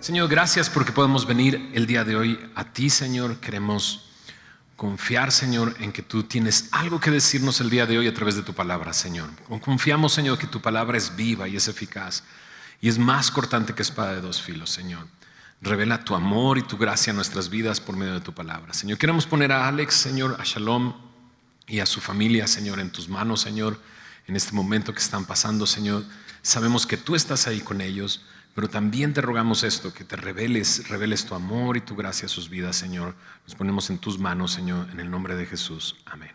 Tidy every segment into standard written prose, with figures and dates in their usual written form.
Señor, gracias porque podemos venir el día de hoy a ti, Señor. Queremos confiar, Señor, en que tú tienes algo que decirnos el día de hoy a través de tu palabra, Señor. Confiamos, Señor, que tu palabra es viva y es eficaz y es más cortante que espada de dos filos, Señor. Revela tu amor y tu gracia en nuestras vidas por medio de tu palabra, Señor. Queremos poner a Alex, Señor, a Shalom y a su familia, Señor, en tus manos, Señor, en este momento que están pasando, Señor. Sabemos que tú estás ahí con ellos, pero también te rogamos esto, que te reveles tu amor y tu gracia a sus vidas, Señor. Nos ponemos en tus manos, Señor, en el nombre de Jesús. Amén.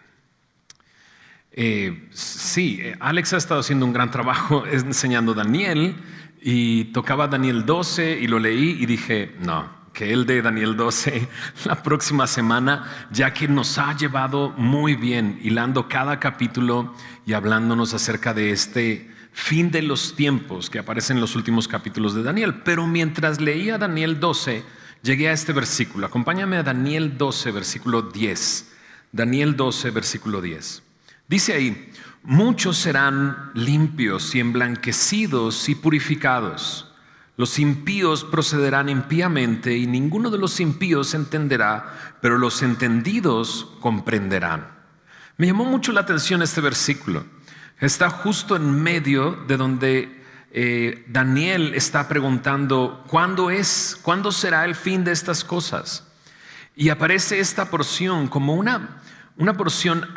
Alex ha estado haciendo un gran trabajo enseñando Daniel y tocaba Daniel 12 y lo leí y dije, no, que él de Daniel 12 la próxima semana, ya que nos ha llevado muy bien hilando cada capítulo y hablándonos acerca de este fin de los tiempos que aparece en los últimos capítulos de Daniel. Pero mientras leía Daniel 12, llegué a este versículo. Acompáñame a Daniel 12, versículo 10. Daniel 12, versículo 10. Dice ahí: muchos serán limpios y emblanquecidos y purificados. Los impíos procederán impíamente y ninguno de los impíos entenderá, pero los entendidos comprenderán. Me llamó mucho la atención este versículo. Está justo en medio de donde Daniel está preguntando ¿cuándo será el fin de estas cosas? Y aparece esta porción como una porción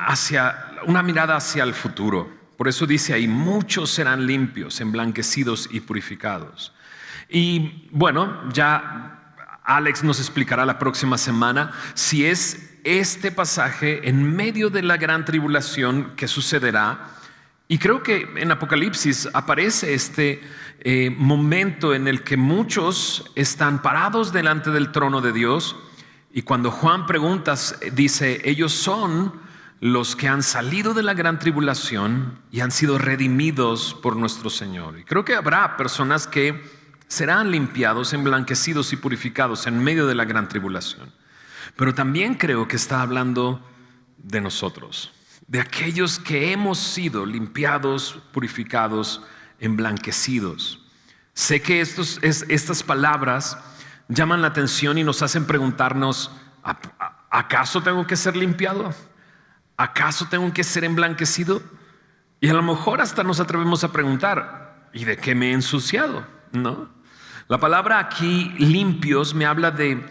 una mirada hacia el futuro. Por eso dice ahí: muchos serán limpios, emblanquecidos y purificados. Y bueno, ya Alex nos explicará la próxima semana si es este pasaje en medio de la gran tribulación que sucederá. Y creo que en Apocalipsis aparece este momento en el que muchos están parados delante del trono de Dios, y cuando Juan pregunta, dice: ellos son los que han salido de la gran tribulación y han sido redimidos por nuestro Señor. Y creo que habrá personas que serán limpiados, emblanquecidos y purificados en medio de la gran tribulación. Pero también creo que está hablando de nosotros, de aquellos que hemos sido limpiados, purificados, emblanquecidos. Sé que estas palabras llaman la atención y nos hacen preguntarnos: ¿acaso tengo que ser limpiado? ¿Acaso tengo que ser emblanquecido? Y a lo mejor hasta nos atrevemos a preguntar: ¿y de qué me he ensuciado? ¿No? La palabra aquí, limpios, me habla de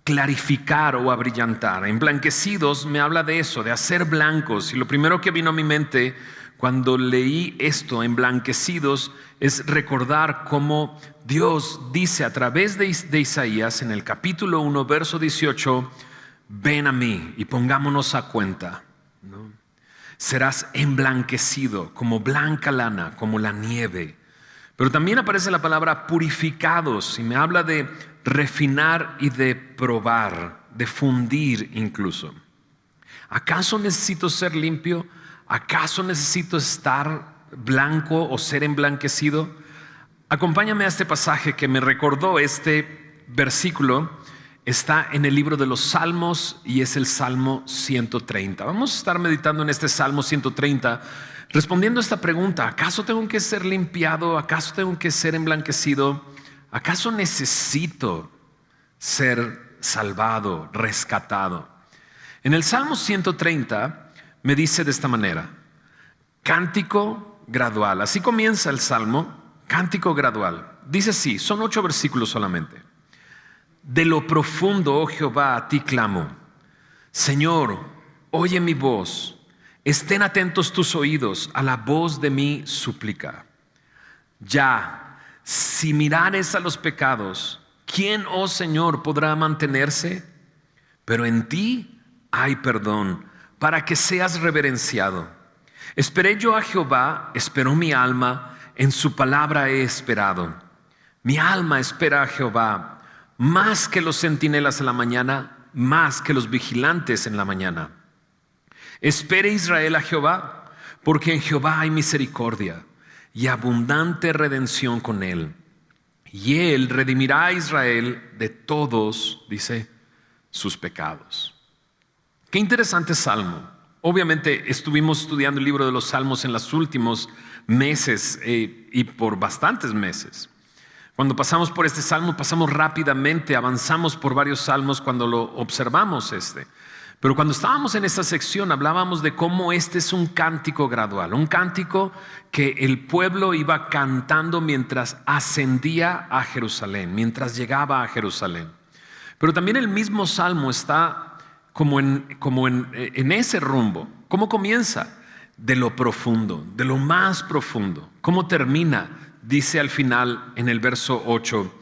clarificar o abrillantar. Emblanquecidos me habla de eso, de hacer blancos. Y lo primero que vino a mi mente cuando leí esto, emblanquecidos, es recordar cómo Dios dice a través de Isaías en el capítulo 1, verso 18: ven a mí y pongámonos a cuenta, ¿no? Serás emblanquecido como blanca lana, como la nieve. Pero también aparece la palabra purificados y me habla de refinar y de probar, de fundir incluso. ¿Acaso necesito ser limpio? ¿Acaso necesito estar blanco o ser emblanquecido? Acompáñame a este pasaje que me recordó este versículo. Está en el libro de los Salmos y es el Salmo 130. Vamos a estar meditando en este Salmo 130, respondiendo a esta pregunta: ¿acaso tengo que ser limpiado? ¿Acaso tengo que ser emblanquecido? ¿Acaso necesito ser salvado, rescatado? En el Salmo 130 me dice de esta manera: cántico gradual. Así comienza el Salmo, cántico gradual. Dice así, son 8 versículos solamente. De lo profundo, oh Jehová, a ti clamo. Señor, oye mi voz. Estén atentos tus oídos a la voz de mi súplica. Ya, si mirares a los pecados, ¿quién, oh Señor, podrá mantenerse? Pero en ti hay perdón, para que seas reverenciado. Esperé yo a Jehová, esperó mi alma, en su palabra he esperado. Mi alma espera a Jehová, más que los centinelas en la mañana, más que los vigilantes en la mañana. Espere Israel a Jehová, porque en Jehová hay misericordia y abundante redención con él. Y él redimirá a Israel de todos, dice, sus pecados. Qué interesante salmo. Obviamente estuvimos estudiando el libro de los Salmos en los últimos meses y por bastantes meses. Cuando pasamos por este salmo, pasamos rápidamente, avanzamos por varios salmos cuando lo observamos Pero cuando estábamos en esta sección hablábamos de cómo este es un cántico gradual, un cántico que el pueblo iba cantando mientras ascendía a Jerusalén, mientras llegaba a Jerusalén. Pero también el mismo salmo está como en ese rumbo. ¿Cómo comienza? De lo profundo, de lo más profundo. ¿Cómo termina? Dice al final en el verso 8,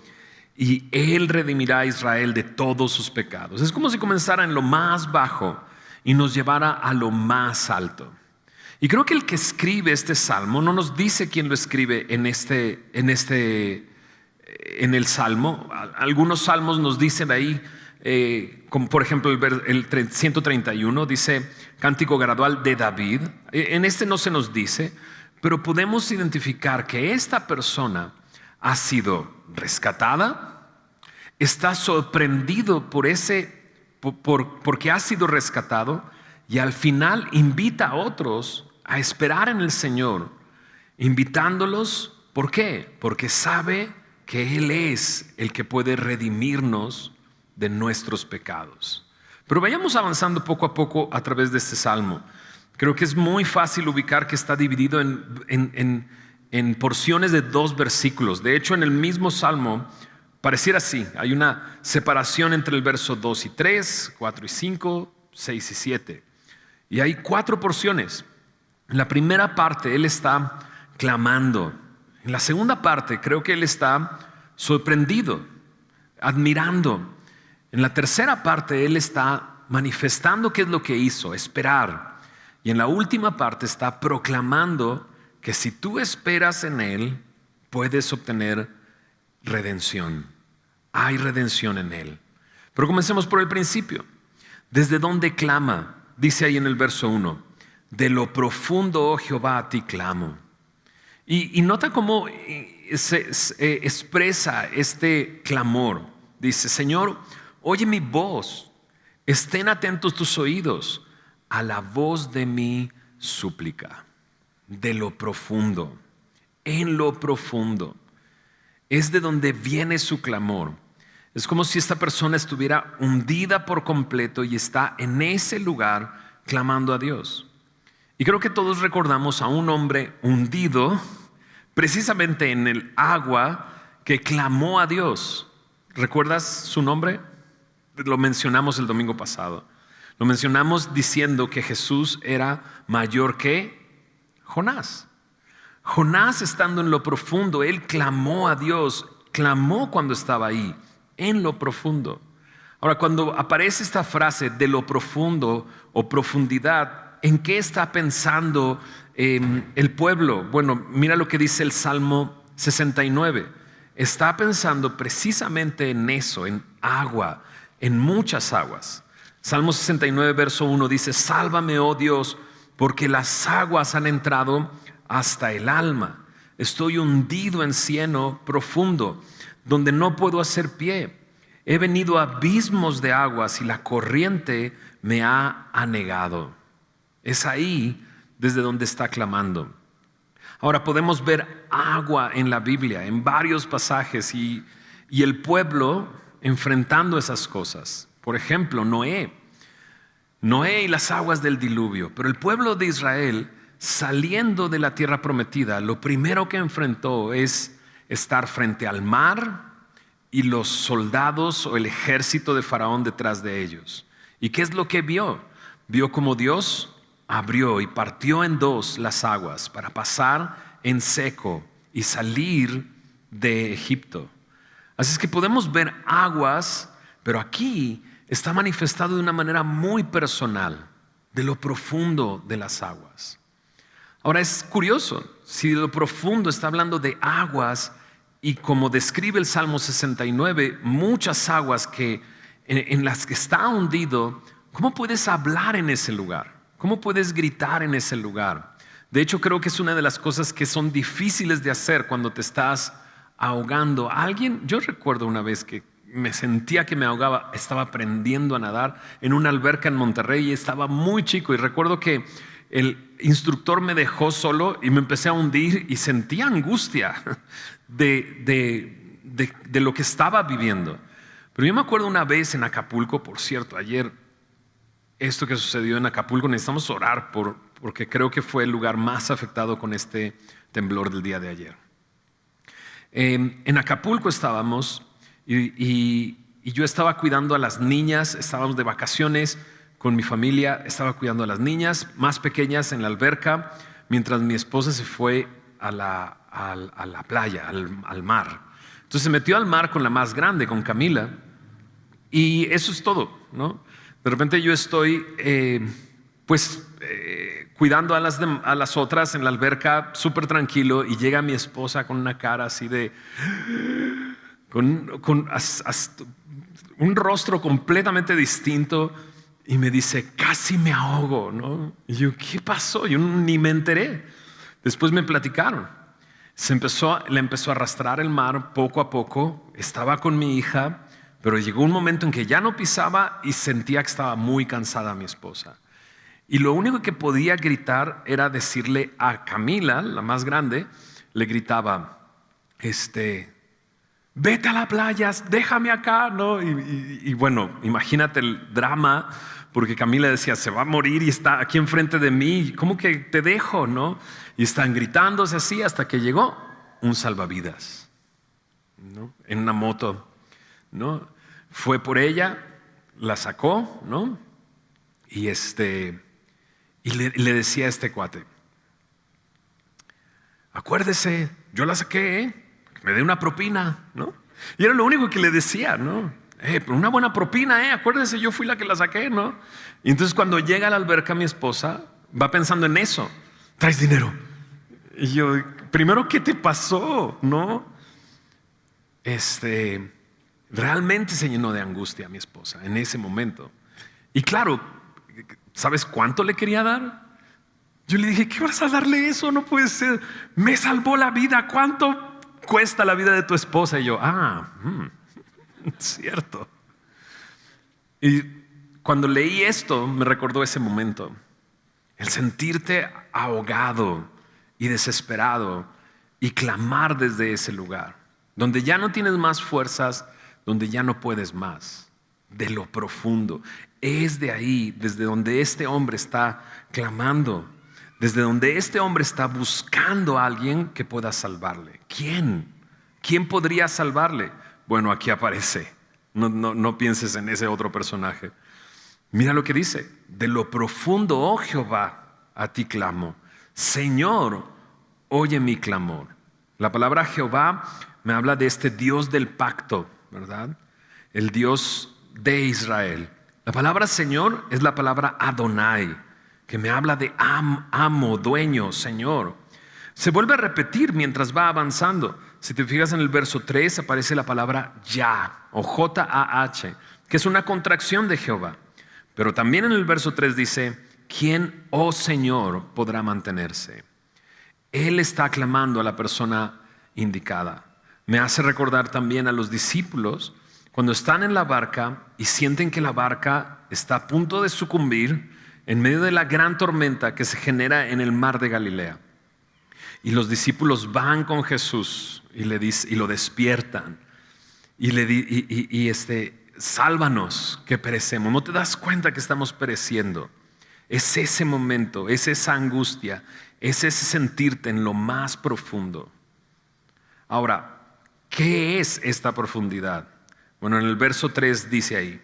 y Él redimirá a Israel de todos sus pecados. Es como si comenzara en lo más bajo y nos llevara a lo más alto. Y creo que el que escribe este salmo no nos dice quién lo escribe en el salmo. Algunos salmos nos dicen ahí, como por ejemplo el 131 dice cántico gradual de David. En este no se nos dice, pero podemos identificar que esta persona ha sido rescatada, está sorprendido porque ha sido rescatado, y al final invita a otros a esperar en el Señor, invitándolos. ¿Por qué? Porque sabe que Él es el que puede redimirnos de nuestros pecados. Pero vayamos avanzando poco a poco a través de este salmo. Creo que es muy fácil ubicar que está dividido en porciones de 2 versículos. De hecho, en el mismo salmo pareciera así. Hay una separación entre el verso 2 y 3, 4 y 5, 6 y 7. Y hay 4 porciones. En la primera parte Él está clamando. En la segunda parte creo que Él está sorprendido, admirando. En la tercera parte Él está manifestando qué es lo que hizo, esperar. Y en la última parte está proclamando que si tú esperas en Él, puedes obtener redención. Hay redención en Él. Pero comencemos por el principio. ¿Desde dónde clama? Dice ahí en el verso 1, de lo profundo, oh Jehová, a ti clamo. Y nota cómo se expresa este clamor. Dice, Señor, oye mi voz, estén atentos tus oídos a la voz de mi súplica. De lo profundo, en lo profundo, es de donde viene su clamor. Es como si esta persona estuviera hundida por completo y está en ese lugar clamando a Dios. Y creo que todos recordamos a un hombre hundido precisamente en el agua que clamó a Dios. ¿Recuerdas su nombre? Lo mencionamos el domingo pasado. Lo mencionamos diciendo que Jesús era mayor que Jonás. Jonás, estando en lo profundo, él clamó a Dios, clamó cuando estaba ahí, en lo profundo. Ahora, cuando aparece esta frase de lo profundo o profundidad, ¿en qué está pensando el pueblo? Bueno, mira lo que dice el Salmo 69. Está pensando precisamente en eso, en agua, en muchas aguas. Salmo 69, verso 1 dice, sálvame, oh Dios, porque las aguas han entrado hasta el alma. Estoy hundido en cieno profundo, donde no puedo hacer pie. He venido a abismos de aguas y la corriente me ha anegado. Es ahí desde donde está clamando. Ahora podemos ver agua en la Biblia, en varios pasajes, y el pueblo enfrentando esas cosas. Por ejemplo, Noé y las aguas del diluvio. Pero el pueblo de Israel, saliendo de la tierra prometida, lo primero que enfrentó es estar frente al mar y los soldados o el ejército de Faraón detrás de ellos. ¿Y qué es lo que vio? Vio como Dios abrió y partió en 2 las aguas para pasar en seco y salir de Egipto. Así es que podemos ver aguas, pero aquí está manifestado de una manera muy personal, de lo profundo de las aguas. Ahora es curioso, si de lo profundo está hablando de aguas, y como describe el Salmo 69, muchas aguas en las que está hundido, ¿cómo puedes hablar en ese lugar? ¿Cómo puedes gritar en ese lugar? De hecho, creo que es una de las cosas que son difíciles de hacer cuando te estás ahogando. Yo recuerdo una vez que me sentía que me ahogaba, estaba aprendiendo a nadar en una alberca en Monterrey y estaba muy chico, y recuerdo que el instructor me dejó solo y me empecé a hundir y sentía angustia de de lo que estaba viviendo. Pero yo me acuerdo una vez en Acapulco, por cierto, ayer, esto que sucedió en Acapulco, necesitamos orar porque creo que fue el lugar más afectado con este temblor del día de ayer. En Acapulco estábamos y yo estaba cuidando a las niñas, estábamos de vacaciones con mi familia, estaba cuidando a las niñas más pequeñas en la alberca, mientras mi esposa se fue a la playa, al mar. Entonces se metió al mar con la más grande, con Camila, y eso es todo, ¿no? De repente yo estoy cuidando a las otras en la alberca, súper tranquilo, y llega mi esposa con una cara así de... con un rostro completamente distinto, y me dice, casi me ahogo, ¿no? Y yo, ¿qué pasó? Yo ni me enteré. Después me platicaron. Le empezó a arrastrar el mar poco a poco. Estaba con mi hija, pero llegó un momento en que ya no pisaba y sentía que estaba muy cansada mi esposa. Y lo único que podía gritar era decirle a Camila, la más grande, le gritaba, vete a la playa, déjame acá, ¿no? Y bueno, imagínate el drama, porque Camila decía, se va a morir y está aquí enfrente de mí, ¿cómo que te dejo, no? Y están gritándose así hasta que llegó un salvavidas, ¿no? En una moto, ¿no? Fue por ella, la sacó, ¿no? Y le decía a este cuate, acuérdese, yo la saqué, que me dé una propina, ¿no? Y era lo único que le decía, ¿no? Pero una buena propina, acuérdese, yo fui la que la saqué, ¿no? Y entonces cuando llega a la alberca mi esposa, va pensando en eso, ¿traes dinero? Y yo, primero, ¿qué te pasó? ¿No? Realmente se llenó de angustia mi esposa en ese momento. Y claro, ¿sabes cuánto le quería dar? Yo le dije, ¿qué vas a darle eso? No puede ser. Me salvó la vida. ¿Cuánto cuesta la vida de tu esposa? Y yo, cierto. Y cuando leí esto, me recordó ese momento. El sentirte ahogado y desesperado y clamar desde ese lugar, donde ya no tienes más fuerzas, donde ya no puedes más, de lo profundo. Es de ahí, desde donde este hombre está clamando, desde donde este hombre está buscando a alguien que pueda salvarle. ¿Quién? ¿Quién podría salvarle? Bueno, aquí aparece. No pienses en ese otro personaje. Mira lo que dice: de lo profundo, oh Jehová, a ti clamo. Señor, oye mi clamor. La palabra Jehová me habla de este Dios del pacto, ¿verdad? El Dios de Israel. La palabra Señor es la palabra Adonai, que me habla de amo, dueño, Señor. Se vuelve a repetir mientras va avanzando. Si te fijas en el verso 3 aparece la palabra Yah o J-A-H, que es una contracción de Jehová. Pero también en el verso 3 dice, ¿quién, oh Señor, podrá mantenerse? Él está clamando a la persona indicada. Me hace recordar también a los discípulos cuando están en la barca y sienten que la barca está a punto de sucumbir en medio de la gran tormenta que se genera en el mar de Galilea. Y los discípulos van con Jesús y lo despiertan y sálvanos que perecemos. ¿No te das cuenta que estamos pereciendo? Es ese momento, es esa angustia, es ese sentirte en lo más profundo. Ahora, ¿qué es esta profundidad? Bueno, en el verso 3 dice ahí,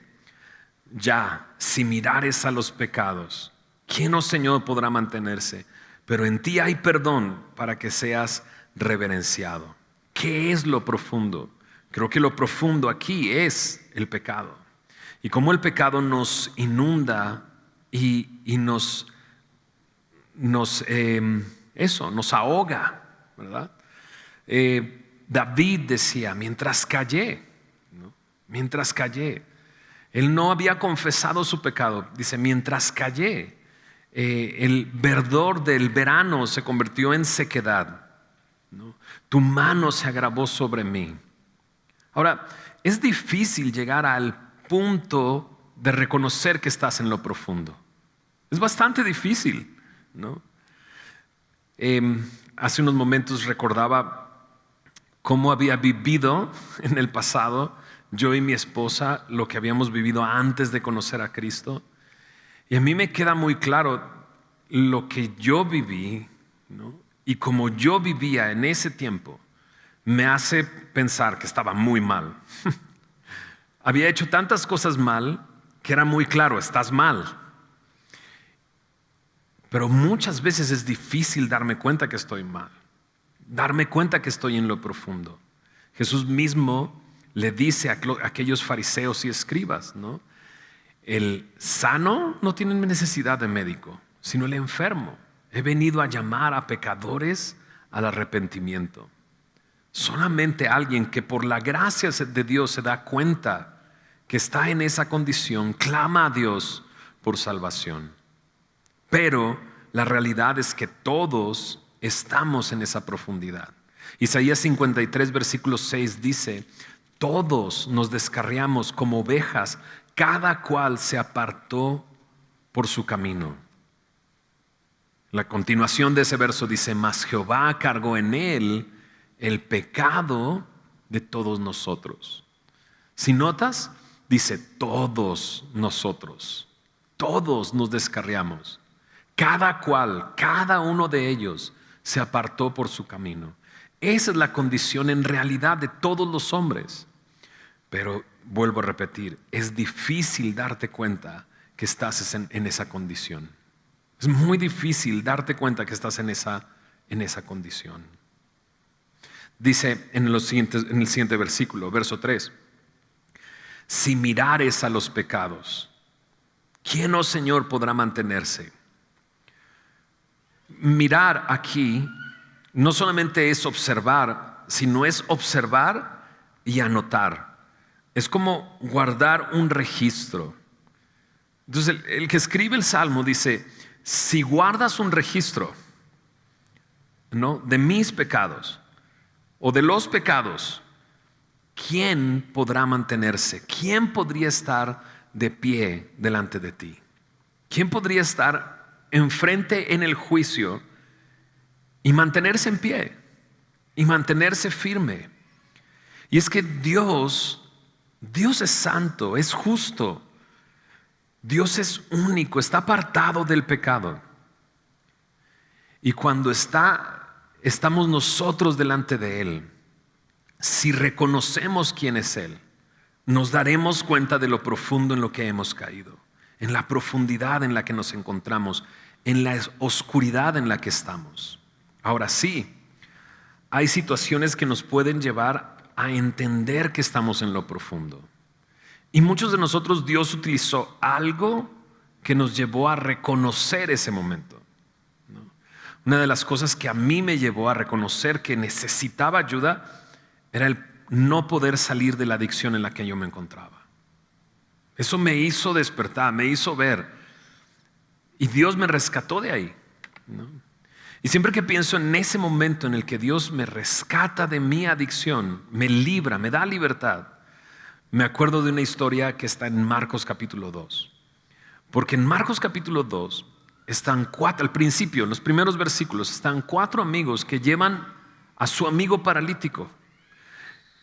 ya, si mirares a los pecados, ¿quién, oh Señor, podrá mantenerse? Pero en ti hay perdón para que seas reverenciado. ¿Qué es lo profundo? Creo que lo profundo aquí es el pecado. Y cómo el pecado nos inunda y nos ahoga, ¿verdad? David decía, mientras callé, ¿no? Mientras callé. Él no había confesado su pecado. Dice, mientras callé, el verdor del verano se convirtió en sequedad, ¿no? Tu mano se agravó sobre mí. Ahora, es difícil llegar al punto de reconocer que estás en lo profundo. Es bastante difícil, ¿no? Hace unos momentos recordaba cómo había vivido en el pasado yo y mi esposa, lo que habíamos vivido antes de conocer a Cristo. Y a mí me queda muy claro lo que yo viví, ¿no? Y como yo vivía en ese tiempo, me hace pensar que estaba muy mal. Había hecho tantas cosas mal que era muy claro, estás mal. Pero muchas veces es difícil darme cuenta que estoy mal, darme cuenta que estoy en lo profundo. Jesús mismo le dice a aquellos fariseos y escribas, ¿no? El sano no tiene necesidad de médico, sino el enfermo. He venido a llamar a pecadores al arrepentimiento. Solamente alguien que por la gracia de Dios se da cuenta que está en esa condición, clama a Dios por salvación. Pero la realidad es que todos estamos en esa profundidad. Isaías 53, versículo 6 dice: todos nos descarriamos como ovejas, cada cual se apartó por su camino. La continuación de ese verso dice: mas Jehová cargó en él el pecado de todos nosotros. Si notas, dice todos nosotros, todos nos descarriamos. Cada cual, cada uno de ellos se apartó por su camino. Esa es la condición en realidad de todos los hombres. Pero vuelvo a repetir, es difícil darte cuenta que estás en esa condición. Es muy difícil darte cuenta que estás en esa condición. Dice en el siguiente versículo, verso 3: si mirares a los pecados, ¿quién, oh Señor, podrá mantenerse? Mirar aquí no solamente es observar, sino es observar y anotar. Es como guardar un registro. Entonces el que escribe el Salmo dice: si guardas un registro, ¿no?, de mis pecados o de los pecados, ¿quién podrá mantenerse? ¿Quién podría estar de pie delante de ti? ¿Quién podría estar enfrente en el juicio y mantenerse en pie y mantenerse firme? Y es que Dios es santo, es justo. Dios es único, está apartado del pecado. Y cuando estamos nosotros delante de Él, si reconocemos quién es Él, nos daremos cuenta de lo profundo en lo que hemos caído, en la profundidad en la que nos encontramos, en la oscuridad en la que estamos. Ahora sí, hay situaciones que nos pueden llevar a entender que estamos en lo profundo. Y muchos de nosotros Dios utilizó algo que nos llevó a reconocer ese momento, ¿no? Una de las cosas que a mí me llevó a reconocer que necesitaba ayuda era el no poder salir de la adicción en la que yo me encontraba. Eso me hizo despertar, me hizo ver. Y Dios me rescató de ahí, ¿no? Y siempre que pienso en ese momento en el que Dios me rescata de mi adicción, me libra, me da libertad, me acuerdo de una historia que está en Marcos capítulo 2. Porque en Marcos capítulo 2 están al principio, en los primeros versículos, están 4 amigos que llevan a su amigo paralítico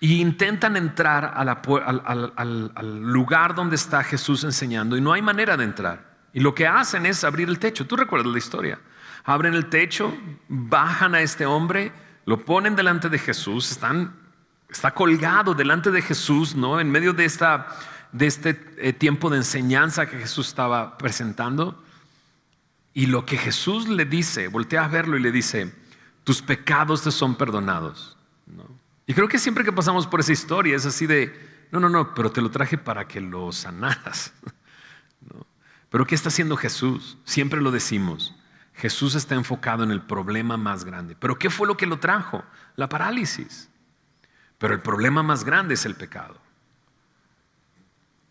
e intentan entrar al lugar donde está Jesús enseñando, y no hay manera de entrar. Y lo que hacen es abrir el techo. ¿Tú recuerdas la historia? Abren el techo, bajan a este hombre, lo ponen delante de Jesús, está colgado delante de Jesús, ¿no?, en medio de este tiempo de enseñanza que Jesús estaba presentando. Y lo que Jesús le dice, voltea a verlo y le dice: tus pecados te son perdonados, ¿no? Y creo que siempre que pasamos por esa historia es así de: no, pero te lo traje para que lo sanaras, ¿no? Pero ¿qué está haciendo Jesús? Siempre lo decimos, Jesús está enfocado en el problema más grande. ¿Pero qué fue lo que lo trajo? La parálisis. Pero el problema más grande es el pecado.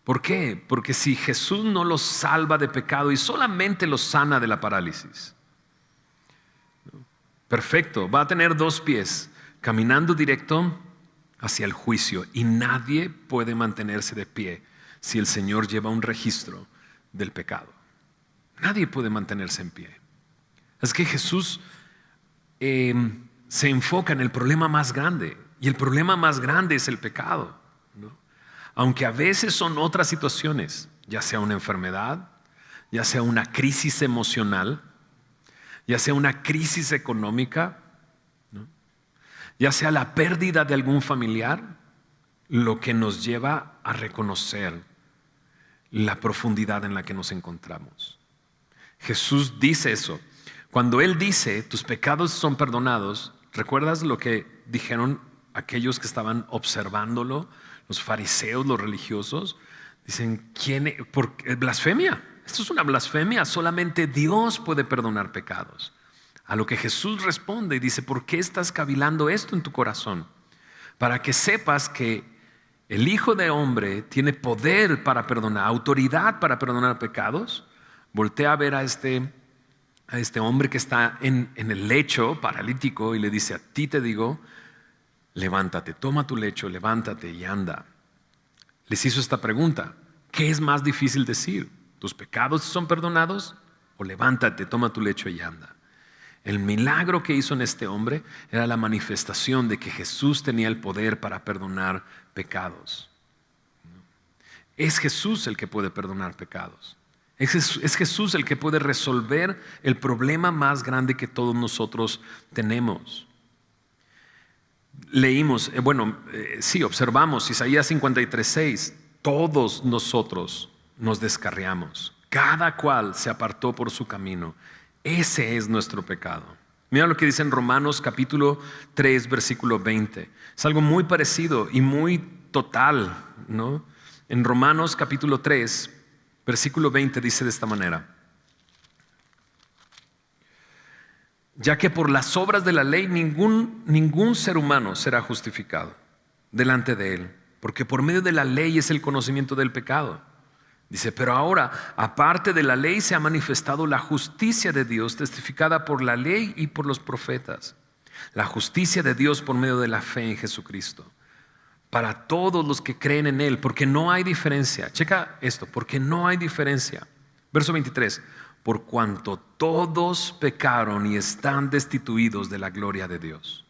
¿Por qué? Porque si Jesús no los salva de pecado y solamente los sana de la parálisis, perfecto, va a tener 2 pies caminando directo hacia el juicio, y nadie puede mantenerse de pie si el Señor lleva un registro del pecado. Nadie puede mantenerse en pie. Es que Jesús se enfoca en el problema más grande. Y el problema más grande es el pecado, ¿no? Aunque a veces son otras situaciones, ya sea una enfermedad, ya sea una crisis emocional, ya sea una crisis económica, ¿no? Ya sea la pérdida de algún familiar, lo que nos lleva a reconocer la profundidad en la que nos encontramos. Jesús dice eso. Cuando Él dice, tus pecados son perdonados, ¿recuerdas lo que dijeron aquellos que estaban observándolo? Los fariseos, los religiosos, dicen, blasfemia. Esto es una blasfemia. Solamente Dios puede perdonar pecados. A lo que Jesús responde y dice, ¿por qué estás cavilando esto en tu corazón? Para que sepas que el Hijo de Hombre tiene poder para perdonar, autoridad para perdonar pecados. Voltea a ver a este hombre que está en el lecho paralítico y le dice, a ti te digo, levántate, toma tu lecho, levántate y anda. Les hizo esta pregunta, ¿qué es más difícil decir? ¿Tus pecados son perdonados? O levántate, toma tu lecho y anda. El milagro que hizo en este hombre era la manifestación de que Jesús tenía el poder para perdonar pecados. Es Jesús el que puede perdonar pecados. Es Jesús el que puede resolver el problema más grande que todos nosotros tenemos. Leímos, observamos Isaías 53:6. Todos nosotros nos descarriamos, cada cual se apartó por su camino. Ese es nuestro pecado. Mira lo que dice en Romanos capítulo 3, versículo 20. Es algo muy parecido y muy total, ¿no? En Romanos capítulo 3, versículo 20 dice de esta manera: ya que por las obras de la ley ningún ser humano será justificado delante de él, porque por medio de la ley es el conocimiento del pecado. Dice, pero ahora, aparte de la ley, se ha manifestado la justicia de Dios, testificada por la ley y por los profetas. La justicia de Dios por medio de la fe en Jesucristo, para todos los que creen en Él, porque no hay diferencia. Checa esto, porque no hay diferencia. Verso 23, por cuanto todos pecaron y están destituidos de la gloria de Dios.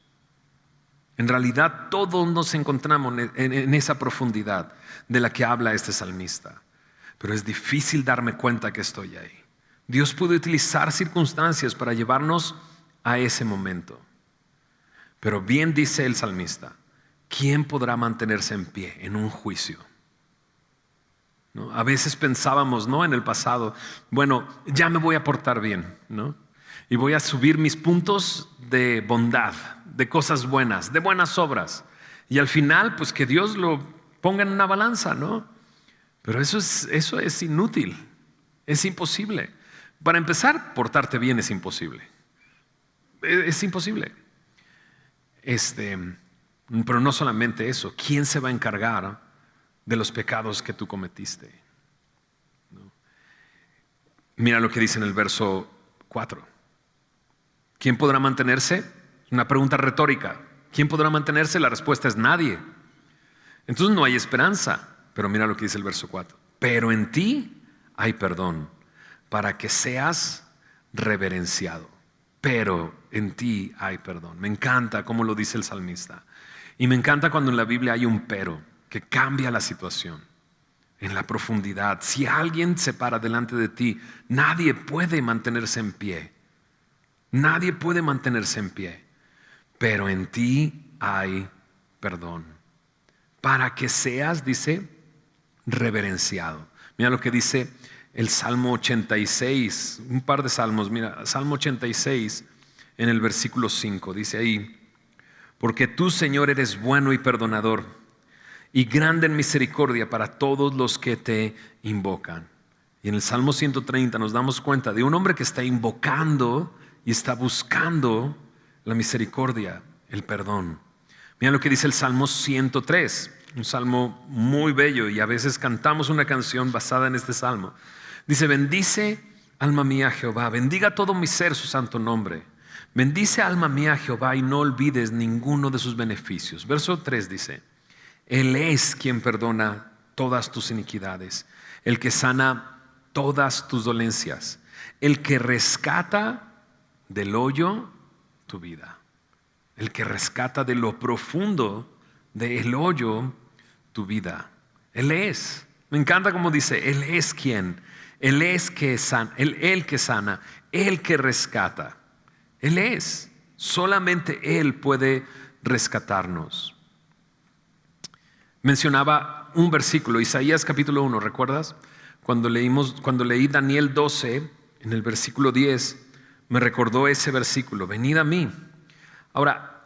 En realidad todos nos encontramos en esa profundidad de la que habla este salmista. Pero es difícil darme cuenta que estoy ahí. Dios puede utilizar circunstancias para llevarnos a ese momento. Pero bien dice el salmista, ¿quién podrá mantenerse en pie en un juicio? ¿No? A veces pensábamos, ¿no? En el pasado, bueno, ya me voy a portar bien, ¿no? Y voy a subir mis puntos de bondad, de cosas buenas, de buenas obras. Y al final, pues que Dios lo ponga en una balanza, ¿no? Pero eso es inútil, es imposible. Para empezar, portarte bien es imposible. Es imposible. Pero no solamente eso, ¿quién se va a encargar de los pecados que tú cometiste? ¿No? Mira lo que dice en el verso 4. ¿Quién podrá mantenerse? Una pregunta retórica. ¿Quién podrá mantenerse? La respuesta es nadie. Entonces no hay esperanza. Pero mira lo que dice el verso 4. Pero en ti hay perdón, para que seas reverenciado. Pero en ti hay perdón. Me encanta cómo lo dice el salmista. Y me encanta cuando en la Biblia hay un pero que cambia la situación. En la profundidad. Si alguien se para delante de ti, nadie puede mantenerse en pie. Nadie puede mantenerse en pie. Pero en ti hay perdón. Para que seas, dice, reverenciado. Mira lo que dice el Salmo 86, un par de salmos. Mira, Salmo 86 en el versículo 5, dice ahí: porque tú, Señor, eres bueno y perdonador, y grande en misericordia para todos los que te invocan. Y en el Salmo 130 nos damos cuenta de un hombre que está invocando y está buscando la misericordia, el perdón. Mira lo que dice el Salmo 103. Un salmo muy bello, y a veces cantamos una canción basada en este salmo. Dice: bendice alma mía Jehová, bendiga todo mi ser su santo nombre. Bendice alma mía Jehová y no olvides ninguno de sus beneficios. Verso 3 dice: Él es quien perdona todas tus iniquidades, el que sana todas tus dolencias, el que rescata del hoyo tu vida. el que rescata de lo profundo del hoyo tu vida. Él es. Me encanta como dice, Él es quien. Él es que sana, Él que sana, Él que rescata. Él es. Solamente Él puede rescatarnos. Mencionaba un versículo, Isaías capítulo 1, ¿recuerdas? Cuando leí Daniel 12, en el versículo 10, me recordó ese versículo, venid a mí. Ahora,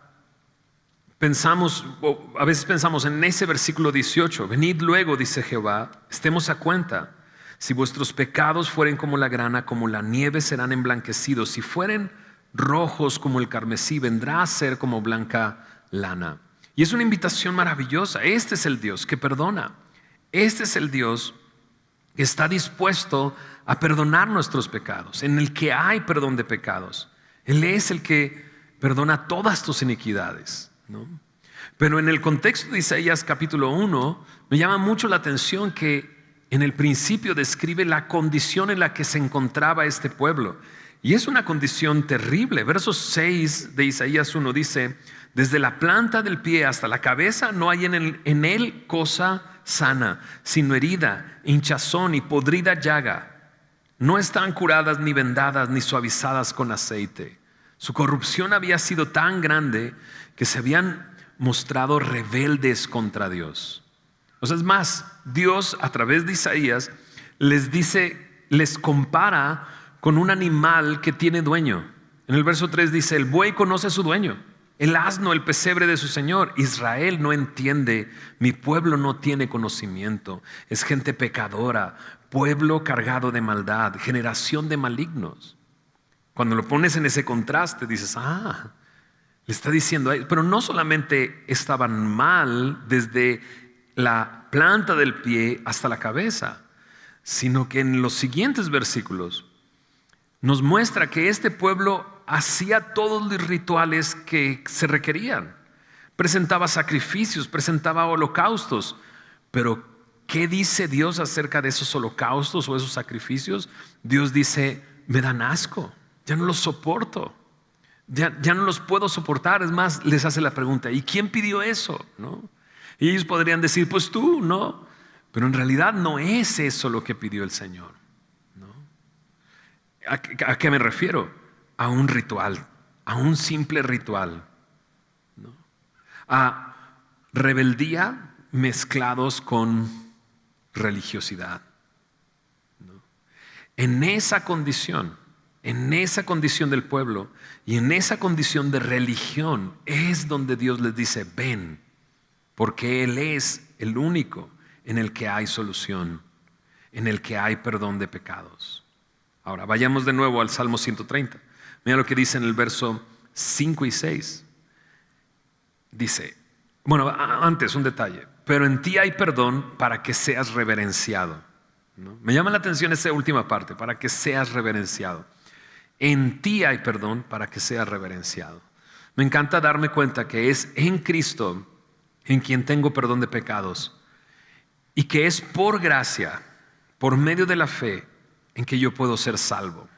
a veces pensamos en ese versículo 18, venid luego, dice Jehová, estemos a cuenta. Si vuestros pecados fueren como la grana, como la nieve serán emblanquecidos. Si fueren rojos como el carmesí, vendrá a ser como blanca lana. Y es una invitación maravillosa. Este es el Dios que perdona. Este es el Dios que está dispuesto a perdonar nuestros pecados, en el que hay perdón de pecados. Él es el que perdona todas tus iniquidades, ¿no? Pero en el contexto de Isaías capítulo 1, me llama mucho la atención que en el principio describe la condición en la que se encontraba este pueblo. Y es una condición terrible. Verso 6 de Isaías 1 dice, desde la planta del pie hasta la cabeza no hay en él cosa sana, sino herida, hinchazón y podrida llaga. No están curadas ni vendadas ni suavizadas con aceite. Su corrupción había sido tan grande que se habían mostrado rebeldes contra Dios. O sea, es más, Dios a través de Isaías les compara con un animal que tiene dueño. En el verso 3 dice, el buey conoce a su dueño, el asno el pesebre de su señor. Israel no entiende, mi pueblo no tiene conocimiento, es gente pecadora, pueblo cargado de maldad, generación de malignos. Cuando lo pones en ese contraste dices, le está diciendo, pero no solamente estaban mal desde la planta del pie hasta la cabeza, sino que en los siguientes versículos nos muestra que este pueblo hacía todos los rituales que se requerían. Presentaba sacrificios, presentaba holocaustos. Pero ¿qué dice Dios acerca de esos holocaustos o esos sacrificios? Dios dice, me dan asco, ya no los soporto. Ya no los puedo soportar. Es más, les hace la pregunta, ¿y quién pidió eso? ¿No? Y ellos podrían decir, pues tú, ¿no? Pero en realidad no es eso lo que pidió el Señor, ¿no? ¿A qué me refiero? A un ritual, a un simple ritual, ¿no? A rebeldía mezclados con religiosidad, ¿no? En esa condición del pueblo y en esa condición de religión es donde Dios les dice, ven, porque Él es el único en el que hay solución, en el que hay perdón de pecados. Ahora, vayamos de nuevo al Salmo 130. Mira lo que dice en el verso 5 y 6. Dice, bueno, antes un detalle, pero en ti hay perdón para que seas reverenciado, ¿no? Me llama la atención esa última parte, para que seas reverenciado. En ti hay perdón para que seas reverenciado. Me encanta darme cuenta que es en Cristo en quien tengo perdón de pecados y que es por gracia, por medio de la fe, en que yo puedo ser salvo.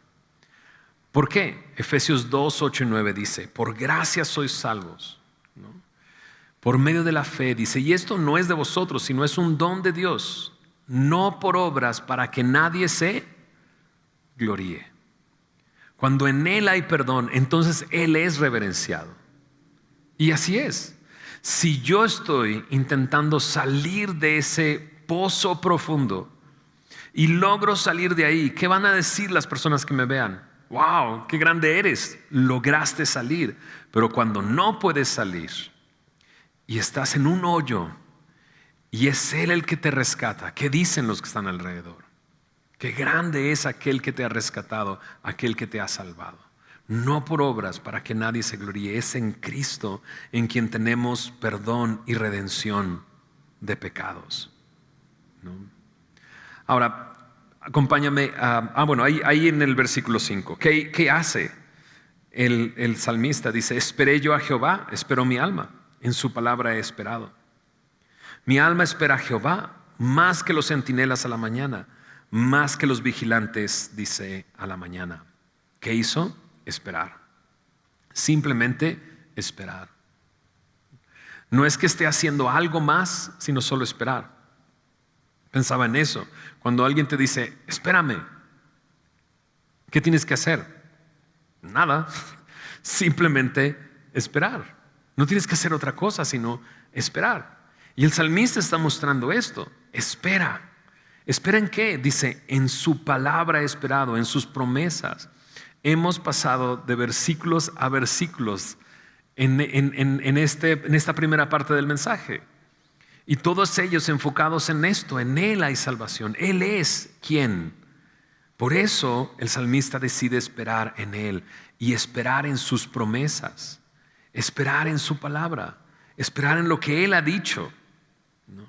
¿Por qué? Efesios 2, 8 y 9 dice, por gracia sois salvos, ¿no? Por medio de la fe, dice, y esto no es de vosotros, sino es un don de Dios, no por obras para que nadie se gloríe. Cuando en Él hay perdón, entonces Él es reverenciado. Y así es. Si yo estoy intentando salir de ese pozo profundo y logro salir de ahí, ¿qué van a decir las personas que me vean? ¡Wow! ¡Qué grande eres! Lograste salir. Pero cuando no puedes salir y estás en un hoyo y es Él el que te rescata, ¿qué dicen los que están alrededor? Qué grande es aquel que te ha rescatado, aquel que te ha salvado. No por obras para que nadie se gloríe, es en Cristo en quien tenemos perdón y redención de pecados, ¿no? Ahora, acompáñame ahí en el versículo 5. ¿Qué hace el salmista? Dice, esperé yo a Jehová, esperó mi alma, en su palabra he esperado. Mi alma espera a Jehová más que los centinelas a la mañana, más que los vigilantes, dice, a la mañana. ¿Qué hizo? Esperar. Simplemente esperar. No es que esté haciendo algo más, sino solo esperar. Pensaba en eso. Cuando alguien te dice, espérame, ¿qué tienes que hacer? Nada, simplemente esperar. No tienes que hacer otra cosa, sino esperar. Y el salmista está mostrando esto. Espera. ¿Espera en qué? Dice, en su palabra he esperado, en sus promesas. Hemos pasado de versículos a versículos en esta primera parte del mensaje. Y todos ellos enfocados en esto, en Él hay salvación. Él es quien. Por eso el salmista decide esperar en Él y esperar en sus promesas, esperar en su palabra, esperar en lo que Él ha dicho, ¿no?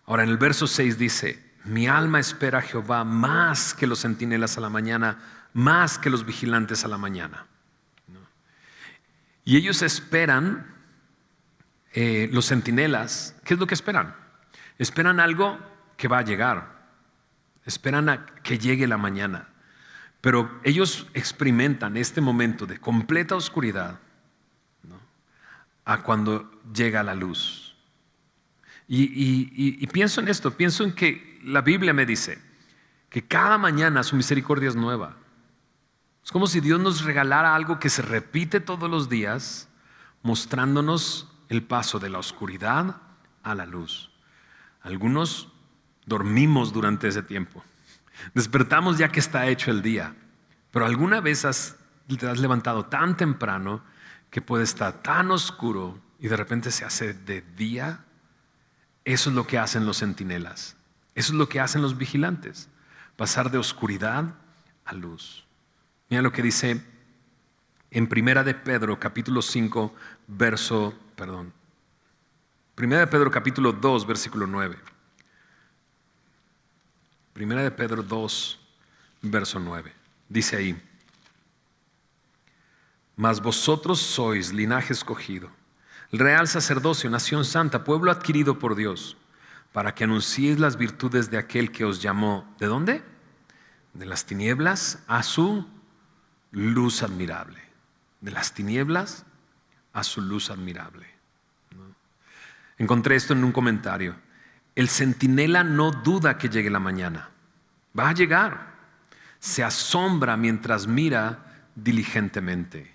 Ahora en el verso 6 dice, mi alma espera a Jehová más que los centinelas a la mañana, más que los vigilantes a la mañana, ¿no? Y ellos esperan, los centinelas, ¿qué es lo que esperan? Esperan algo que va a llegar. Esperan a que llegue la mañana. Pero ellos experimentan este momento de completa oscuridad, ¿no?, a cuando llega la luz. Y pienso en esto, pienso en que la Biblia me dice que cada mañana su misericordia es nueva. Es como si Dios nos regalara algo que se repite todos los días, mostrándonos el paso de la oscuridad a la luz. Algunos dormimos durante ese tiempo. Despertamos ya que está hecho el día. Pero alguna vez te has levantado tan temprano que puede estar tan oscuro y de repente se hace de día. Eso es lo que hacen los centinelas. Eso es lo que hacen los vigilantes. Pasar de oscuridad a luz. Mira lo que dice en Primera de Pedro capítulo 5 Primera de Pedro capítulo 2 versículo 9. Primera de Pedro 2 verso 9. Dice ahí, mas vosotros sois linaje escogido, real sacerdocio, nación santa, pueblo adquirido por Dios, para que anunciéis las virtudes de aquel que os llamó. ¿De dónde? De las tinieblas a su luz admirable. De las tinieblas a su luz admirable, ¿no? Encontré esto en un comentario. El centinela no duda que llegue la mañana. Va a llegar. Se asombra mientras mira diligentemente.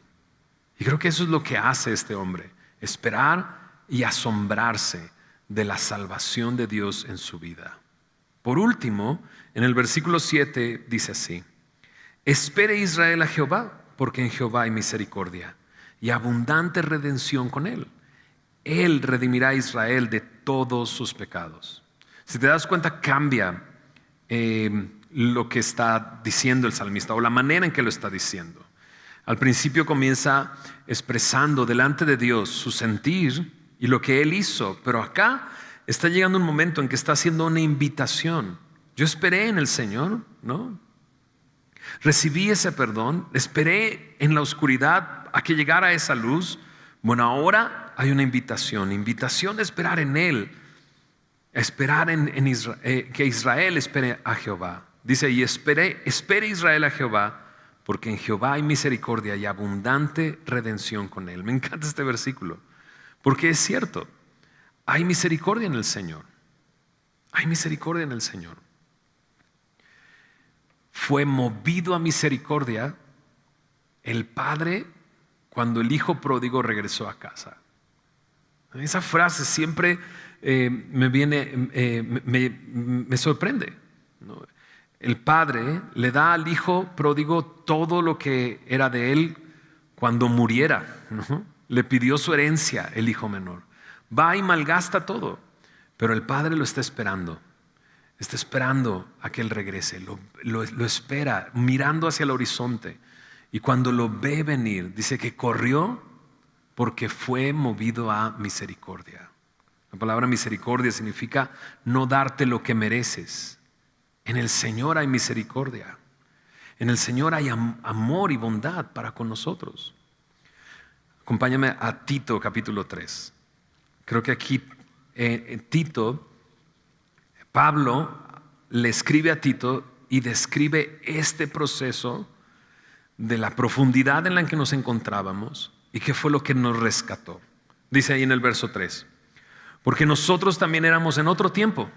Y creo que eso es lo que hace este hombre. Esperar y asombrarse de la salvación de Dios en su vida. Por último, en el versículo 7 dice así: espere Israel a Jehová, porque en Jehová hay misericordia y abundante redención con él. Él redimirá a Israel de todos sus pecados. Si te das cuenta, cambia lo que está diciendo el salmista o la manera en que lo está diciendo. Al principio comienza expresando delante de Dios su sentir y lo que Él hizo, pero acá está llegando un momento en que está haciendo una invitación. Yo esperé en el Señor, ¿no? Recibí ese perdón, esperé en la oscuridad a que llegara esa luz. Bueno, ahora hay una invitación a esperar en Él, a esperar en Israel, que Israel espere a Jehová. Dice, y espere Israel a Jehová, porque en Jehová hay misericordia y abundante redención con Él. Me encanta este versículo, porque es cierto, hay misericordia en el Señor. Hay misericordia en el Señor. Fue movido a misericordia el Padre cuando el hijo pródigo regresó a casa. Esa frase siempre me sorprende, ¿no? El padre le da al hijo pródigo todo lo que era de él cuando muriera, ¿no? Le pidió su herencia el hijo menor. Va y malgasta todo, pero el padre lo está esperando. Está esperando a que él regrese. Lo espera mirando hacia el horizonte. Y cuando lo ve venir, dice que corrió porque fue movido a misericordia. La palabra misericordia significa no darte lo que mereces. En el Señor hay misericordia. En el Señor hay amor y bondad para con nosotros. Acompáñame a Tito capítulo 3. Creo que aquí Tito, Pablo le escribe a Tito y describe este proceso de la profundidad en la que nos encontrábamos ¿Y qué fue lo que nos rescató? Dice ahí en el verso 3. Porque nosotros también éramos en otro tiempo.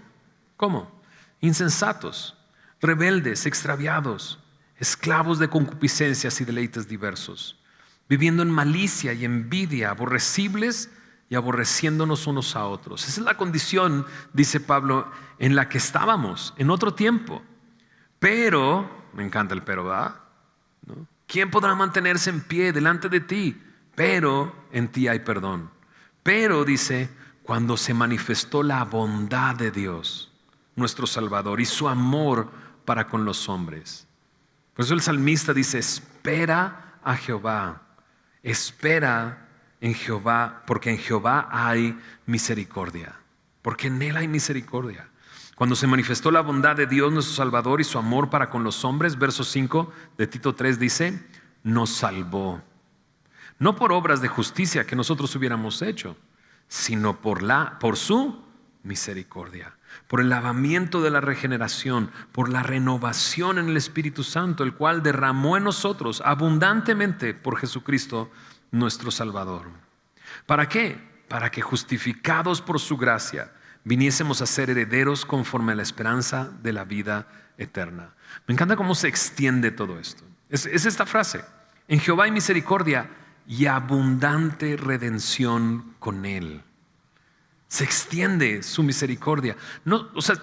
¿Cómo? Insensatos, rebeldes, extraviados, esclavos de concupiscencias y deleites diversos, viviendo en malicia y envidia, aborrecibles y aborreciéndonos unos a otros. Esa es la condición, dice Pablo, en la que estábamos en otro tiempo. Pero, me encanta el pero, ¿verdad? ¿No? ¿Quién podrá mantenerse en pie delante de ti? Pero en ti hay perdón. Pero, dice, cuando se manifestó la bondad de Dios, nuestro Salvador, y su amor para con los hombres. Por eso el salmista dice, espera a Jehová, espera en Jehová, porque en Jehová hay misericordia, porque en Él hay misericordia. Cuando se manifestó la bondad de Dios, nuestro Salvador, y su amor para con los hombres, verso 5 de Tito 3 dice, nos salvó, no por obras de justicia que nosotros hubiéramos hecho, sino por su misericordia, por el lavamiento de la regeneración, por la renovación en el Espíritu Santo, el cual derramó en nosotros abundantemente por Jesucristo nuestro Salvador. ¿Para qué? Para que justificados por su gracia viniésemos a ser herederos conforme a la esperanza de la vida eterna. Me encanta cómo se extiende todo esto. Es esta frase: en Jehová hay misericordia y abundante redención con Él. Se extiende su misericordia. No, o sea,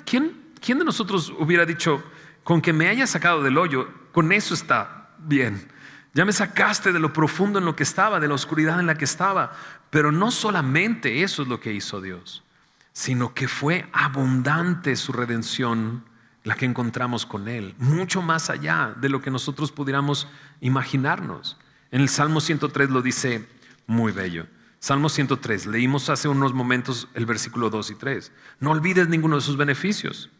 ¿quién de nosotros hubiera dicho, con que me haya sacado del hoyo, con eso está bien? Ya me sacaste de lo profundo en lo que estaba, de la oscuridad en la que estaba. Pero no solamente eso es lo que hizo Dios, sino que fue abundante su redención, la que encontramos con Él, mucho más allá de lo que nosotros pudiéramos imaginarnos. En el Salmo 103 lo dice muy bello. Salmo 103, leímos hace unos momentos el versículo 2 y 3. No olvides ninguno de sus beneficios.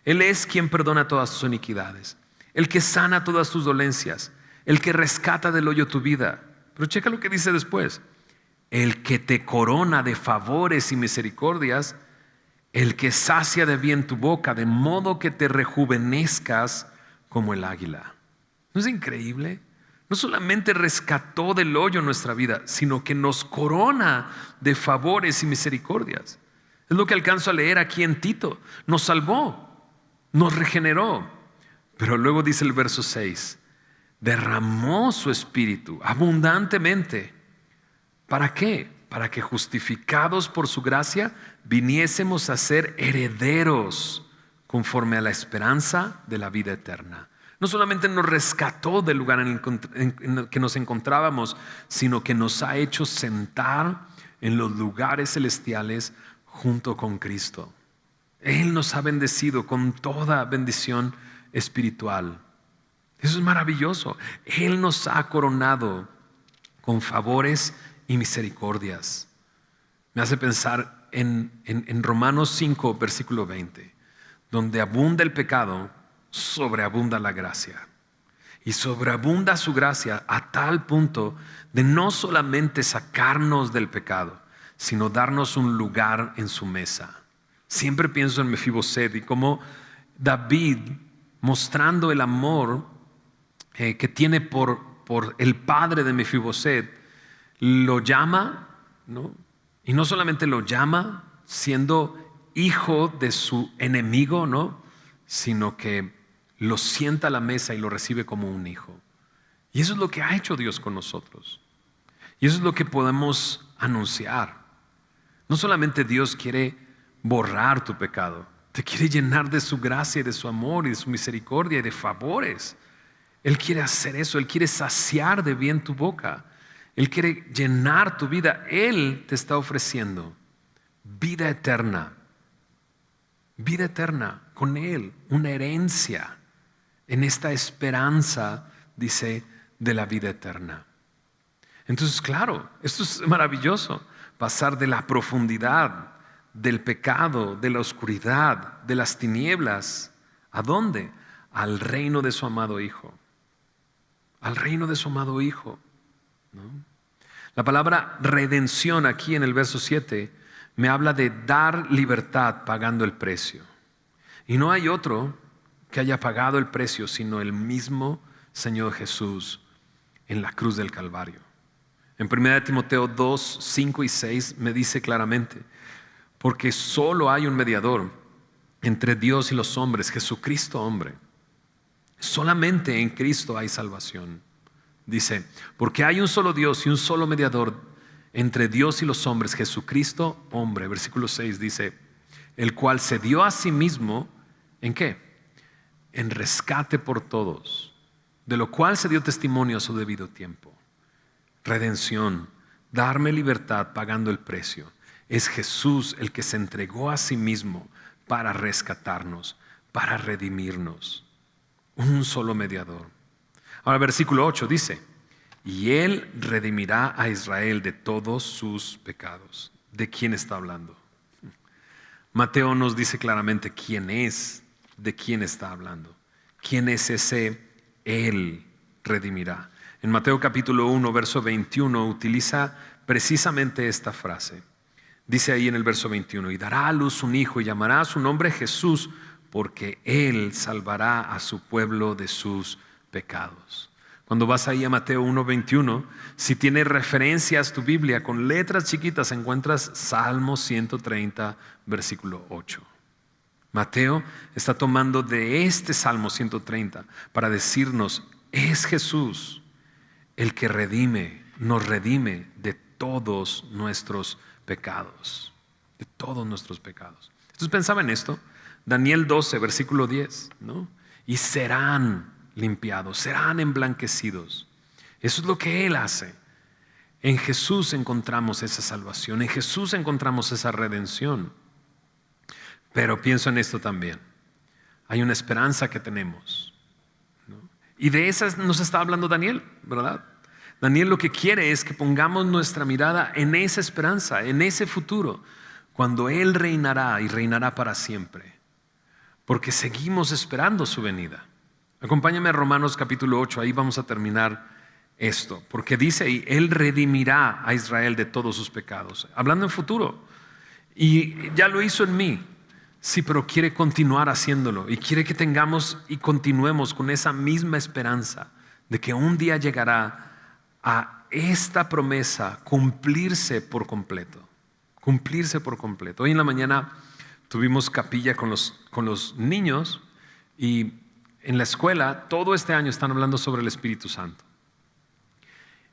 Él es quien perdona todas tus iniquidades, el que sana todas tus dolencias, el que rescata del hoyo tu vida. Pero checa lo que dice después: el que te corona de favores y misericordias, el que sacia de bien tu boca, de modo que te rejuvenezcas como el águila. ¿No es increíble? No solamente rescató del hoyo nuestra vida, sino que nos corona de favores y misericordias. Es lo que alcanzo a leer aquí en Tito. Nos salvó, nos regeneró. Pero luego dice el verso 6, derramó su espíritu abundantemente. ¿Para qué? Para que justificados por su gracia viniésemos a ser herederos conforme a la esperanza de la vida eterna. No solamente nos rescató del lugar en el que nos encontrábamos, sino que nos ha hecho sentar en los lugares celestiales junto con Cristo. Él nos ha bendecido con toda bendición espiritual. Eso es maravilloso. Él nos ha coronado con favores y misericordias. Me hace pensar en Romanos 5, versículo 20, donde abunda el pecado, sobreabunda la gracia. Y sobreabunda su gracia a tal punto de no solamente sacarnos del pecado, sino darnos un lugar en su mesa. Siempre pienso en Mefiboset y cómo David, mostrando el amor que tiene por el padre de Mefiboset, lo llama, ¿no? Y no solamente lo llama siendo hijo de su enemigo, ¿no? Sino que lo sienta a la mesa y lo recibe como un hijo. Y eso es lo que ha hecho Dios con nosotros. Y eso es lo que podemos anunciar. No solamente Dios quiere borrar tu pecado, te quiere llenar de su gracia y de su amor y de su misericordia y de favores. Él quiere hacer eso, Él quiere saciar de bien tu boca. Él quiere llenar tu vida. Él te está ofreciendo vida eterna con Él, una herencia en esta esperanza, dice, de la vida eterna. Entonces, claro, esto es maravilloso, pasar de la profundidad, del pecado, de la oscuridad, de las tinieblas, ¿a dónde? Al reino de su amado Hijo. Al reino de su amado Hijo, ¿no? La palabra redención aquí en el verso 7 me habla de dar libertad pagando el precio. Y no hay otro que haya pagado el precio sino el mismo Señor Jesús en la cruz del Calvario. En 1 Timoteo 2, 5 y 6 me dice claramente, porque solo hay un mediador entre Dios y los hombres, Jesucristo hombre. Solamente en Cristo hay salvación. Dice, porque hay un solo Dios y un solo mediador entre Dios y los hombres, Jesucristo hombre. Versículo 6 dice, el cual se dio a sí mismo, ¿en qué? En rescate por todos, de lo cual se dio testimonio a su debido tiempo. Redención, darme libertad pagando el precio. Es Jesús el que se entregó a sí mismo para rescatarnos, para redimirnos. Un solo mediador. Ahora versículo 8 dice, y Él redimirá a Israel de todos sus pecados. ¿De quién está hablando? Mateo nos dice claramente quién es, de quién está hablando. ¿Quién es ese Él redimirá? En Mateo capítulo 1, verso 21 utiliza precisamente esta frase. Dice ahí en el verso 21, y dará a luz un hijo y llamará a su nombre Jesús, porque Él salvará a su pueblo de sus pecados. Cuando vas ahí a Mateo 1:21, si tienes referencias tu Biblia con letras chiquitas, encuentras Salmo 130, versículo 8. Mateo está tomando de este Salmo 130 para decirnos, es Jesús el que nos redime de todos nuestros pecados, de todos nuestros pecados. Entonces pensaba en esto, Daniel 12, versículo 10, ¿no? Y serán limpiados, serán emblanquecidos. Eso es lo que Él hace. En Jesús encontramos esa salvación, en Jesús encontramos esa redención. Pero pienso en esto también. Hay una esperanza que tenemos, ¿no? Y de esas nos está hablando Daniel, ¿verdad? Daniel lo que quiere es que pongamos nuestra mirada en esa esperanza, en ese futuro, cuando Él reinará y reinará para siempre. Porque seguimos esperando su venida. Acompáñame a Romanos capítulo 8, ahí vamos a terminar esto. Porque dice ahí, Él redimirá a Israel de todos sus pecados. Hablando en futuro. Y ya lo hizo en mí. Sí, pero quiere continuar haciéndolo. Y quiere que tengamos y continuemos con esa misma esperanza de que un día llegará a esta promesa cumplirse por completo. Cumplirse por completo. Hoy en la mañana tuvimos capilla con los niños y en la escuela todo este año están hablando sobre el Espíritu Santo.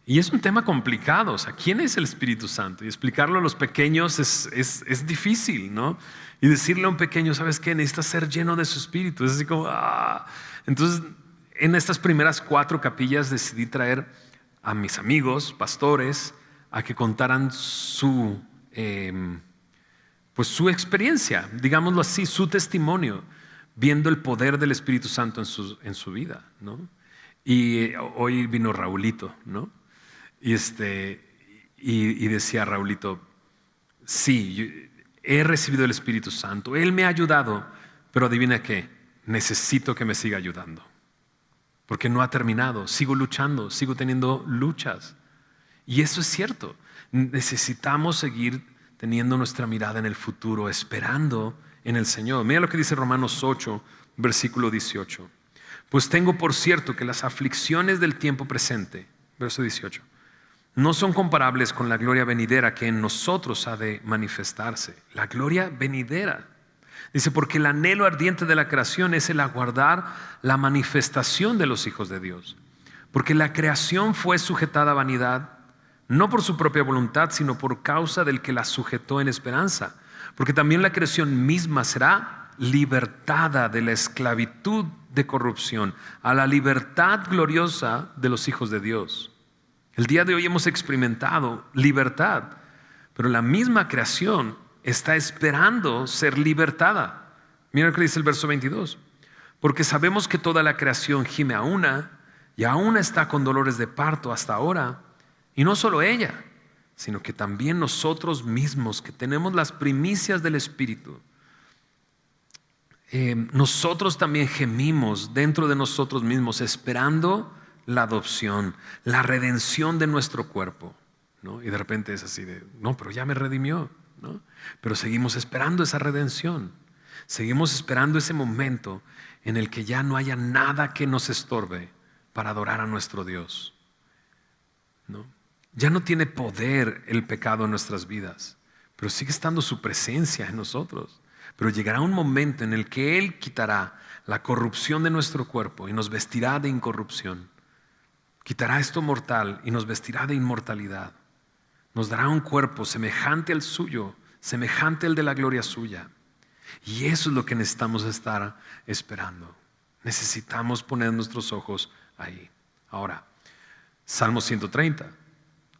Y es un tema complicado, o sea, ¿quién es el Espíritu Santo? Y explicarlo a los pequeños es difícil, ¿no? Y decirle a un pequeño, ¿sabes qué? Necesitas ser lleno de su Espíritu. Es así como, ¡ah! Entonces, en estas primeras 4 capillas decidí traer a mis amigos, pastores, a que contaran su experiencia, digámoslo así, su testimonio, viendo el poder del Espíritu Santo en su vida, ¿no? Y hoy vino Raulito, ¿no? Y decía Raulito, sí, he recibido el Espíritu Santo, Él me ha ayudado, pero adivina qué, necesito que me siga ayudando, porque no ha terminado, sigo luchando, sigo teniendo luchas. Y eso es cierto, necesitamos seguir teniendo nuestra mirada en el futuro, esperando en el Señor. Mira lo que dice Romanos 8, versículo 18. Pues tengo por cierto que las aflicciones del tiempo presente, verso 18, no son comparables con la gloria venidera que en nosotros ha de manifestarse. La gloria venidera. Dice, porque el anhelo ardiente de la creación es el aguardar la manifestación de los hijos de Dios. Porque la creación fue sujetada a vanidad, no por su propia voluntad, sino por causa del que la sujetó en esperanza. Porque también la creación misma será libertada de la esclavitud de corrupción a la libertad gloriosa de los hijos de Dios. El día de hoy hemos experimentado libertad, pero la misma creación está esperando ser libertada. Mira lo que dice el verso 22. Porque sabemos que toda la creación gime a una y aún está con dolores de parto hasta ahora. Y no solo ella, sino que también nosotros mismos que tenemos las primicias del Espíritu. Nosotros también gemimos dentro de nosotros mismos esperando la adopción, la redención de nuestro cuerpo, ¿no? Y de repente es así de, no, pero ya me redimió, ¿no? Pero seguimos esperando esa redención, seguimos esperando ese momento en el que ya no haya nada que nos estorbe para adorar a nuestro Dios, ¿no? Ya no tiene poder el pecado en nuestras vidas, pero sigue estando su presencia en nosotros. Pero llegará un momento en el que Él quitará la corrupción de nuestro cuerpo y nos vestirá de incorrupción. Quitará esto mortal y nos vestirá de inmortalidad. Nos dará un cuerpo semejante al suyo, semejante al de la gloria suya. Y eso es lo que necesitamos estar esperando. Necesitamos poner nuestros ojos ahí. Ahora, Salmo 130.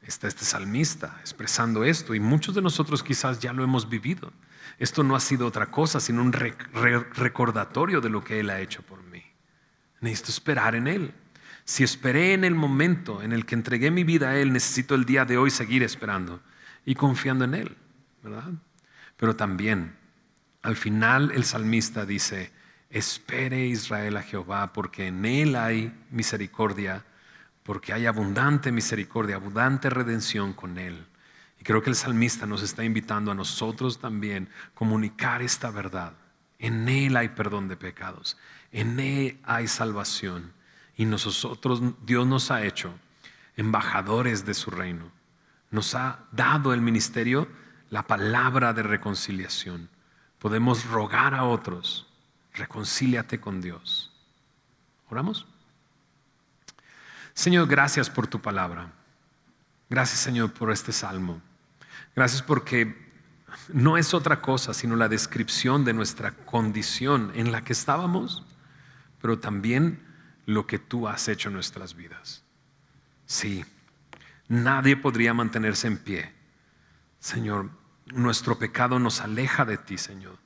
Está este salmista expresando esto y muchos de nosotros quizás ya lo hemos vivido. Esto no ha sido otra cosa sino un recordatorio de lo que Él ha hecho por mí. Necesito esperar en Él. Si esperé en el momento en el que entregué mi vida a Él, necesito el día de hoy seguir esperando y confiando en Él, ¿verdad? Pero también, al final el salmista dice, espere Israel a Jehová, porque en Él hay misericordia, porque hay abundante misericordia, abundante redención con Él. Y creo que el salmista nos está invitando a nosotros también a comunicar esta verdad. En Él hay perdón de pecados, en Él hay salvación. Y nosotros, Dios nos ha hecho embajadores de su reino. Nos ha dado el ministerio, la palabra de reconciliación. Podemos rogar a otros, reconcíliate con Dios. ¿Oramos? Señor, gracias por tu palabra. Gracias, Señor, por este salmo. Gracias porque no es otra cosa sino la descripción de nuestra condición en la que estábamos, pero también lo que tú has hecho en nuestras vidas. Sí, nadie podría mantenerse en pie. Señor, nuestro pecado nos aleja de ti, Señor.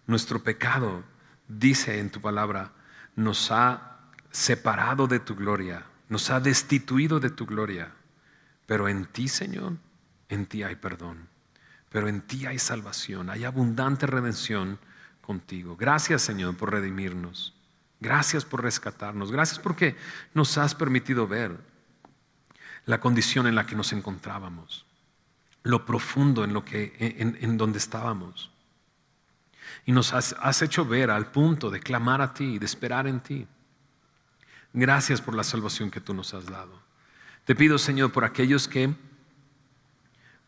Nuestro pecado, dice en tu palabra, nos ha separado de tu gloria, nos ha destituido de tu gloria. Pero en ti, Señor, en ti hay perdón. Pero en ti hay salvación, hay abundante redención contigo. Gracias, Señor, por redimirnos. Gracias por rescatarnos. Gracias porque nos has permitido ver la condición en la que nos encontrábamos, lo profundo en donde estábamos. Y nos has hecho ver al punto de clamar a ti, de esperar en ti. Gracias por la salvación que tú nos has dado. Te pido, Señor, por aquellos que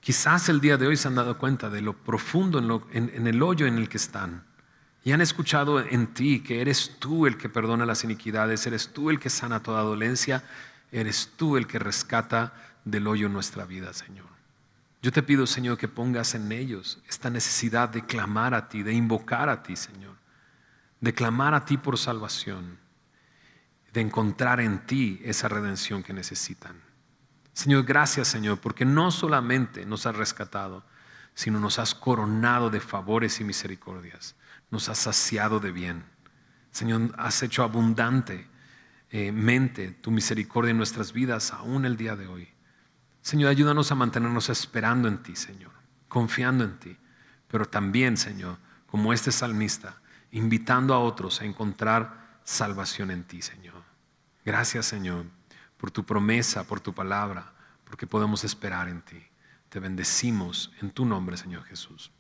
quizás el día de hoy se han dado cuenta de lo profundo en el hoyo en el que están. Y han escuchado en ti que eres tú el que perdona las iniquidades, eres tú el que sana toda dolencia, eres tú el que rescata del hoyo nuestra vida, Señor. Yo te pido, Señor, que pongas en ellos esta necesidad de clamar a ti, de invocar a ti, Señor, de clamar a ti por salvación, de encontrar en ti esa redención que necesitan. Señor, gracias, Señor, porque no solamente nos has rescatado, sino nos has coronado de favores y misericordias. Nos has saciado de bien. Señor, has hecho abundante mente tu misericordia en nuestras vidas aún el día de hoy. Señor, ayúdanos a mantenernos esperando en ti, Señor, confiando en ti, pero también, Señor, como este salmista, invitando a otros a encontrar salvación en ti, Señor. Gracias, Señor, por tu promesa, por tu palabra, porque podemos esperar en ti. Te bendecimos en tu nombre, Señor Jesús.